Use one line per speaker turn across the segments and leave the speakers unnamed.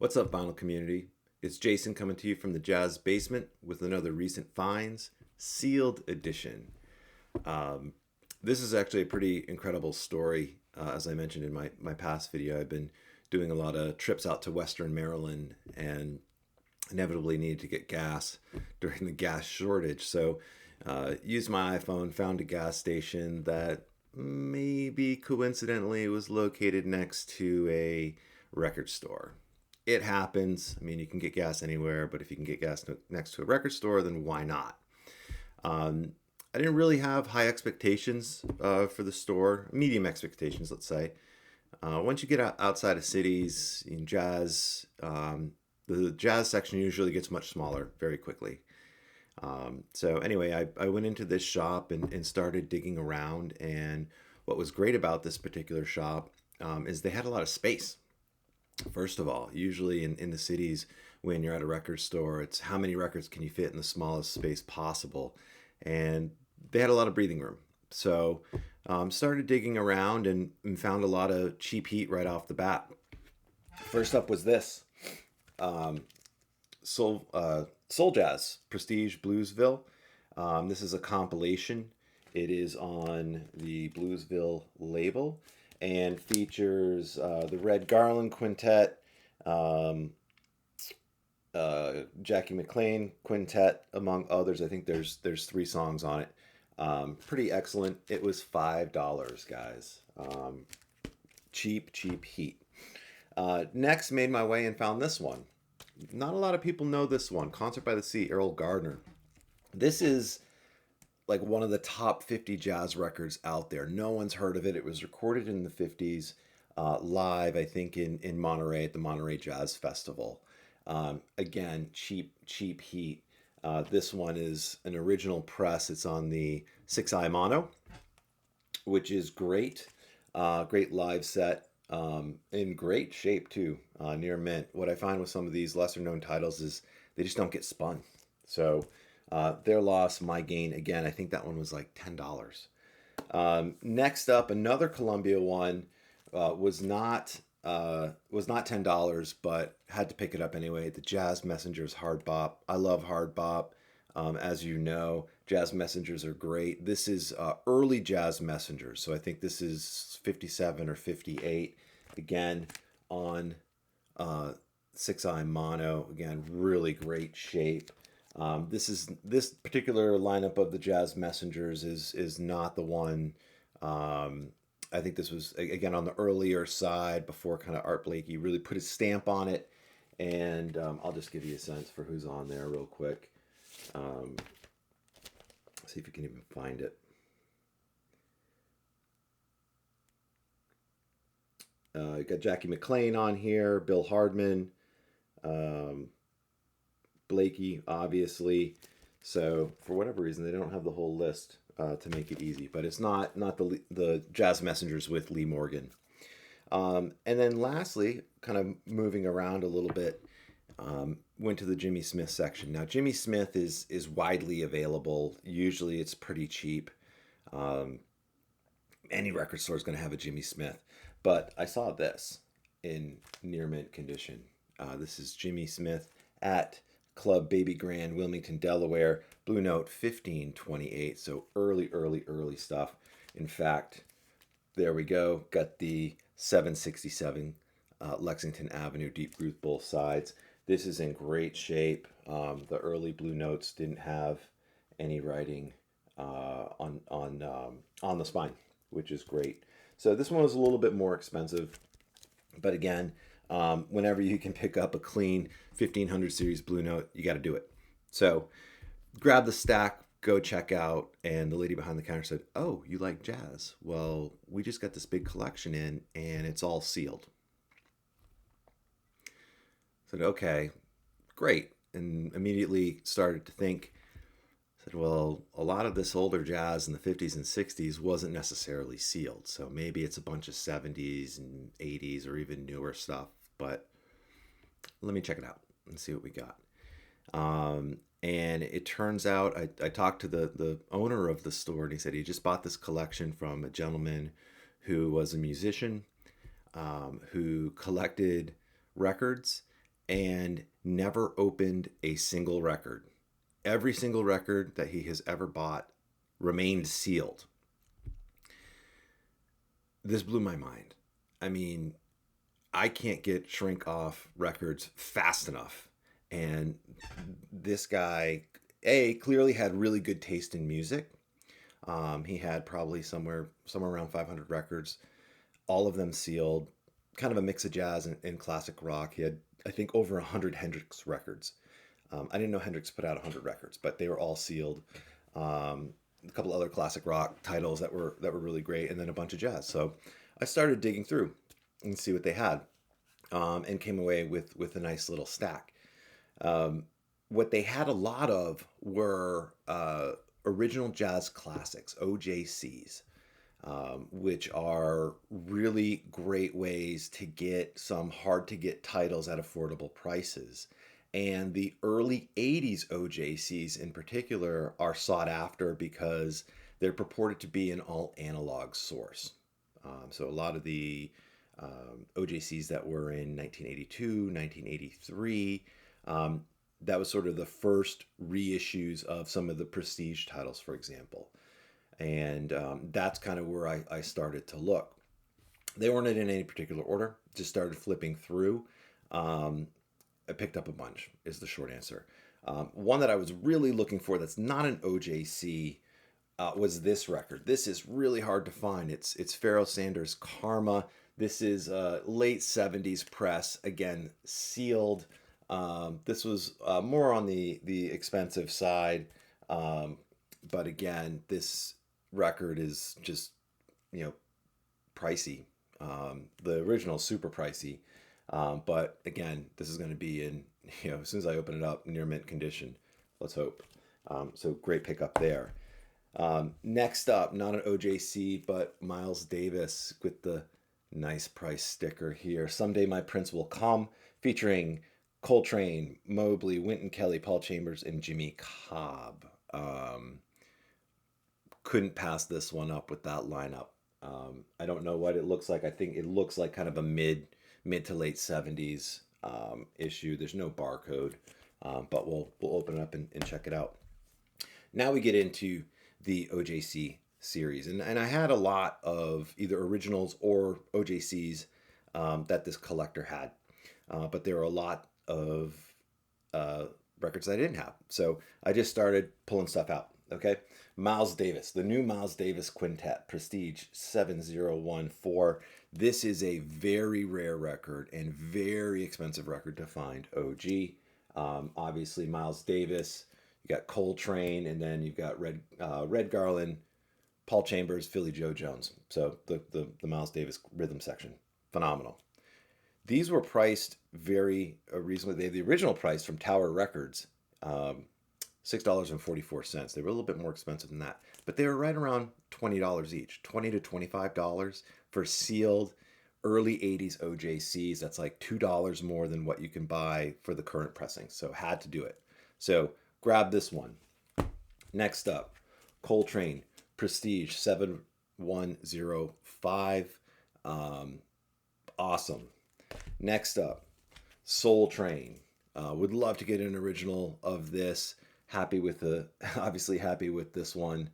What's up, vinyl community? It's Jason coming to you from the Jazz Basement with another recent finds, sealed edition. Um, this is actually a pretty incredible story. As I mentioned in my past video, I've been doing a lot of trips out to Western Maryland and inevitably needed to get gas during the gas shortage. So, used my iPhone, found a gas station that maybe coincidentally was located next to a record store. It happens. I mean, you can get gas anywhere, but if you can get gas next to a record store, then why not? Um, I didn't really have high expectations for the store, medium expectations, let's say. Once you get outside of cities in jazz, the jazz section usually gets much smaller very quickly. So anyway, I went into this shop and started digging around. And what was great about this particular shop is they had a lot of space. First of all, usually in the cities, when you're at a record store, it's how many records can you fit in the smallest space possible. And they had a lot of breathing room. So started digging around and found a lot of cheap heat right off the bat. First up was this. Soul Jazz Prestige Bluesville. This is a compilation. It is on the Bluesville label and features the Red Garland Quintet, um, Jackie McLean Quintet, among others. I think there's three songs on it. Pretty excellent. It was $5, guys. Cheap heat. Next, made my way and found this one. Not a lot of people know this one. Concert by the Sea, Errol Garner. This is like one of the top 50 jazz records out there. No one's heard of it. It was recorded in the 50s, live, I think, in Monterey at the Monterey Jazz Festival. Again, cheap heat. This one is an original press. It's on the 6i mono, which is great. Great live set. In great shape too, near mint. What I find with some of these lesser known titles is they just don't get spun. So their loss, my gain. Again, I think that one was like $10. Next up, another Columbia one was not $10, but had to pick it up anyway. The Jazz Messengers Hard Bop. I love Hard Bop. As you know, Jazz Messengers are great. This is early Jazz Messengers, so I think this is 57 or 58. Again, on 6i mono. Again, really great shape. This particular lineup of the Jazz Messengers is not the one. I think this was again on the earlier side before kind of Art Blakey really put his stamp on it. And I'll just give you a sense for who's on there real quick. Um, See if you can even find it. You got Jackie McLean on here, Bill Hardman, um, Blakey, obviously. So for whatever reason, they don't have the whole list to make it easy. But it's not the Jazz Messengers with Lee Morgan. And then lastly, kind of moving around a little bit, went to the Jimmy Smith section. Now, Jimmy Smith is widely available. Usually it's pretty cheap. Um, any record store is going to have a Jimmy Smith. But I saw this in near mint condition. This is Jimmy Smith at Club Baby Grand, Wilmington, Delaware. Blue Note 1528. So early stuff. In fact, there we go. Got the 767 Lexington Avenue deep groove both sides. This is in great shape. The early Blue Notes didn't have any writing on the spine, which is great. So this one was a little bit more expensive, but again, whenever you can pick up a clean 1500 series Blue Note, you got to do it. So grab the stack, go check out, and the lady behind the counter said, "Oh, you like jazz? Well, we just got this big collection in, and it's all sealed." I said, "Okay, great," and immediately started to think. Said, "Well, a lot of this older jazz in the 50s and 60s wasn't necessarily sealed, so maybe it's a bunch of 70s and 80s or even newer stuff. But let me check it out and see what we got." And it turns out I talked to the owner of the store, and he said he just bought this collection from a gentleman who was a musician, who collected records and never opened a single record. Every single record that he has ever bought remained sealed. This blew my mind. I mean, I can't get shrink off records fast enough. And this guy, clearly had really good taste in music. He had probably somewhere around 500 records, all of them sealed, kind of a mix of jazz and classic rock. He had, I think, over 100 Hendrix records. I didn't know Hendrix put out 100 records, but they were all sealed. A couple other classic rock titles that were really great, and then a bunch of jazz. So I started digging through and see what they had, and came away with a nice little stack. What they had a lot of were original jazz classics, OJCs, which are really great ways to get some hard to get titles at affordable prices. And the early 80s OJCs in particular are sought after because they're purported to be an all analog source. So a lot of the OJCs that were in 1982, 1983, that was sort of the first reissues of some of the prestige titles, for example. And that's kind of where I started to look. They weren't in any particular order, just started flipping through. I picked up a bunch, is the short answer. One that I was really looking for that's not an OJC was this record. This is really hard to find. It's Pharoah Sanders' Karma. This is late 70s press, again, sealed. This was more on the expensive side. But again, this record is just, pricey. The original is super pricey. But again, this is going to be in, as soon as I open it up, near mint condition. Let's hope. So great pickup there. Next up, not an OJC, but Miles Davis with the nice price sticker here. Someday My Prince Will Come, featuring Coltrane, Mobley, Wynton Kelly, Paul Chambers, and Jimmy Cobb. Couldn't pass this one up with that lineup. I don't know what it looks like. I think it looks like kind of a mid to late 70s issue. There's no barcode, but we'll open it up and check it out. Now we get into the OJC series, and I had a lot of either originals or OJCs that this collector had, but there were a lot of records I didn't have, so I just started pulling stuff out. Okay, Miles Davis, the new Miles Davis Quintet, Prestige 7014. This is a very rare record and very expensive record to find. OG, obviously Miles Davis. You got Coltrane, and then you've got Red Garland, Paul Chambers, Philly Joe Jones. So the Miles Davis rhythm section, phenomenal. These were priced very reasonably. They have the original price from Tower Records, $6.44. They were a little bit more expensive than that, but they were right around $20 each, $20 to $25 for sealed early 80s OJCs. That's like $2 more than what you can buy for the current pressing. So had to do it. So grab this one. Next up, Coltrane, Prestige 7105. Awesome. Next up, Soul Train. Would love to get an original of this. Obviously happy with this one.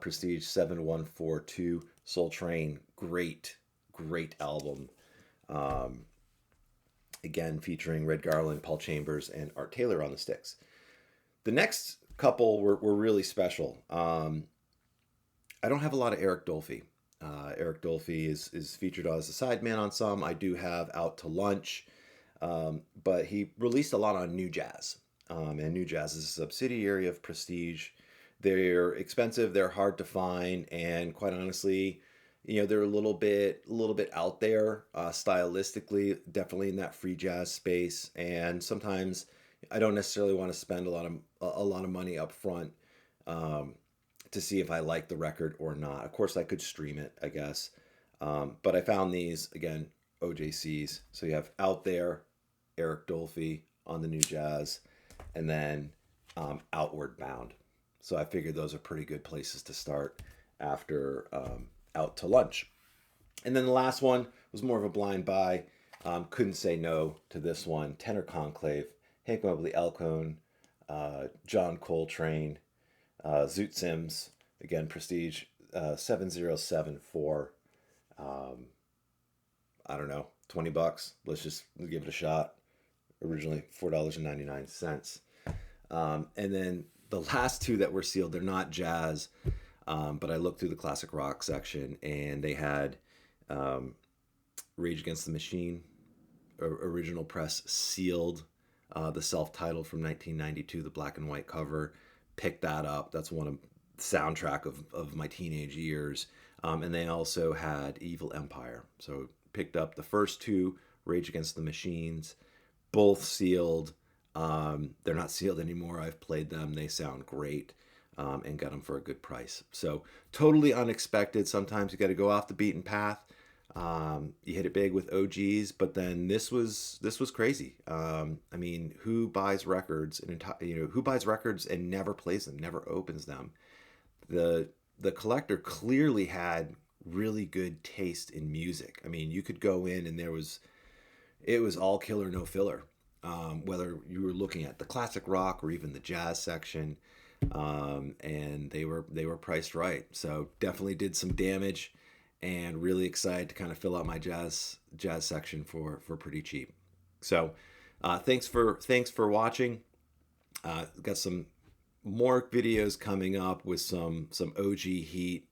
Prestige 7142, Soul Train. Great album. Again, featuring Red Garland, Paul Chambers, and Art Taylor on the sticks. The next couple were really special. I don't have a lot of Eric Dolphy. Eric Dolphy is featured as a sideman on some. I do have Out to Lunch, but he released a lot on New Jazz. And New Jazz is a subsidiary of Prestige. They're expensive, they're hard to find, and quite honestly, they're a little bit out there stylistically, definitely in that free jazz space. And sometimes I don't necessarily want to spend a lot of money up front to see if I like the record or not. Of course, I could stream it, I guess. But I found these, again, OJCs. So you have Out There, Eric Dolphy on the New Jazz, and then Outward Bound. So I figured those are pretty good places to start after Out to Lunch. And then the last one was more of a blind buy. Couldn't say no to this one. Tenor Conclave, Hank Mobley, Elcone, John Coltrane, Zoot Sims, again, Prestige, 7074. I don't know, $20. Let's just give it a shot. Originally $4.99. And then the last two that were sealed, they're not jazz, but I looked through the classic rock section and they had Rage Against the Machine, original press sealed, the self-titled from 1992, the black and white cover. Picked that up. That's one of the soundtrack of my teenage years. And they also had Evil Empire. So picked up the first two, Rage Against the Machines, both sealed. They're not sealed anymore. I've played them. They sound great, and got them for a good price. So totally unexpected. Sometimes you got to go off the beaten path. You hit it big with OGs, but then this was crazy. I mean, who buys records who buys records and never plays them, never opens them? The collector clearly had really good taste in music. I mean, you could go in and it was all killer, no filler. Whether you were looking at the classic rock or even the jazz section, and they were priced right. So definitely did some damage, and really excited to kind of fill out my jazz section for pretty cheap. So thanks for watching. Got some more videos coming up with some OG heat,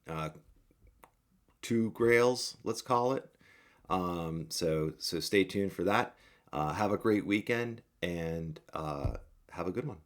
two grails, let's call it. So stay tuned for that. Have a great weekend, and have a good one.